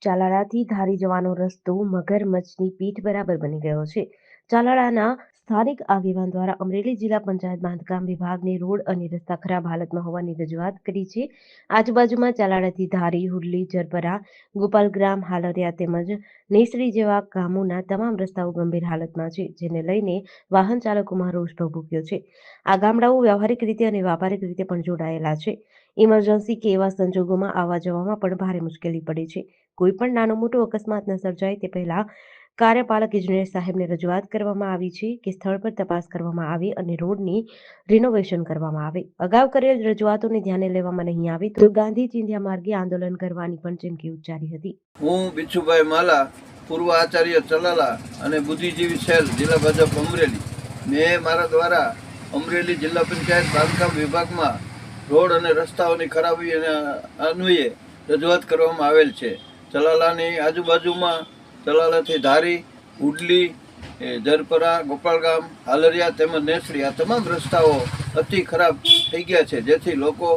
ચાલાળાથી ધારી જવાનો રસ્તો મગરમચ્છની પીઠ બરાબર બની ગયો છે. ચાલાળાના સ્થાનિક આગેવાન દ્વારા અમરેલી જિલ્લા પંચાયત બાંધકામ વિભાગને રોડ અને રસ્તા ખરાબ હાલતમાં હોવાની રજૂઆત કરી છે. આજુબાજુમાં ચાલાળાથી ધારી, હુડલી, જરપરા, ગોપાલગ્રામ, હાલરિયા તેમજ નેસડી જેવા ગામોના તમામ રસ્તાઓ ગંભીર હાલતમાં છે, જેને લઈને વાહન ચાલકોમાં રોષ ભભૂક્યો છે. આ ગામડાઓ વ્યવહારિક રીતે અને વ્યાપારિક રીતે પણ જોડાયેલા છે. ઇમરજન્સી કે એવા સંજોગોમાં આવવા જવામાં પણ ભારે મુશ્કેલી પડે છે. કોઈ પણ નાનો મોટો અકસ્માત ન સર્જાય તે પહેલા કાર્યપાલક ઇજનેર સાહેબને રજૂઆત કરવામાં આવી છે કે સ્થળ પર તપાસ કરવામાં આવે અને રોડની રિનોવેશન કરવામાં આવે. અગાઉ કરેલ રજૂઆતોને ધ્યાને લેવામાં નહીં આવે તો ગાંધી ચિંધ્યા માર્ગે આંદોલન કરવાની પણ ચીમકી ઉચ્ચારી હતી. હું બિચ્છુભાઈ માલા, પૂર્વ આચાર્ય ચલાલા અને બુદ્ધિજીવી સેલ જિલ્લા ભાજપ અમરેલી. મેં મારા દ્વારા અમરેલી જિલ્લા પંચાયત બાંધકામ વિભાગમાં રોડ અને રસ્તાઓની ખરાબી અન્વયે રજૂઆત કરવામાં આવેલ છે. ચલાલાની આજુબાજુમાં ચલાલાથી ધારી, હુડલી, જરપરા, ગોપાલગામ, હાલરિયા તેમજ નેસડી આ તમામ રસ્તાઓ અતિ ખરાબ થઈ ગયા છે, જેથી લોકો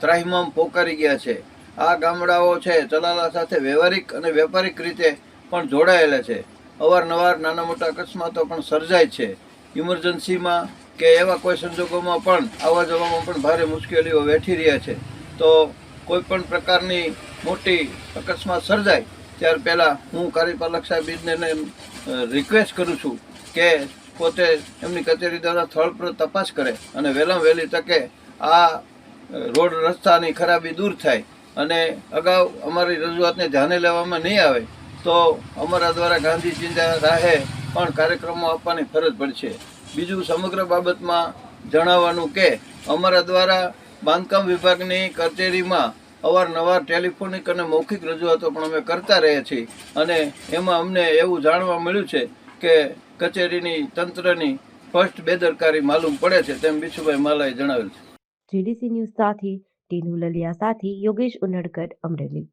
ત્રાહિમામ પોકારી ગયા છે. આ ગામડાઓ છે ચલાલા સાથે વ્યવહારિક અને વ્યાપારિક રીતે પણ જોડાયેલા છે. અવારનવાર નાના મોટા અકસ્માતો પણ સર્જાય છે. ઇમરજન્સીમાં કે એવા કોઈ સંજોગોમાં પણ આવવા જવામાં પણ ભારે મુશ્કેલીઓ વેઠી રહ્યા છે. તો કોઈ પણ પ્રકારની મોટી અકસ્માત સર્જાય ત્યાર પહેલાં હું કાર્યપાલક સાહેબને રિક્વેસ્ટ કરું છું કે પોતે એમની કચેરી દ્વારા સ્થળ પર તપાસ કરે અને વહેલામાં વહેલી તકે આ રોડ રસ્તાની ખરાબી દૂર થાય અને અગાઉ અમારી રજૂઆતને ધ્યાને લેવામાં નહીં આવે તો અમારા દ્વારા ગાંધી ચિંધ્યા રાહે પણ કાર્યક્રમો આપવાની ફરજ પડશે. બીજું સમગ્ર બાબતમાં જણાવવાનું કે અમારા દ્વારા બાંધકામ વિભાગની કચેરીમાં અવારનવાર ટેલિફોનિક અને મૌખિક રજૂઆતો પણ અમે કરતા રહ્યા છીએ અને એમાં અમને એવું જાણવા મળ્યું છે કે કચેરીની તંત્રની સ્પષ્ટ બેદરકારી માલુમ પડે છે, તેમ બિચ્છુભાઈ માલાએ જણાવેલ છે. જીડીસી ન્યૂઝ સાથે ટીનુ લલિયા સાથે યોગેશ ઉનડકટ, અમરેલી.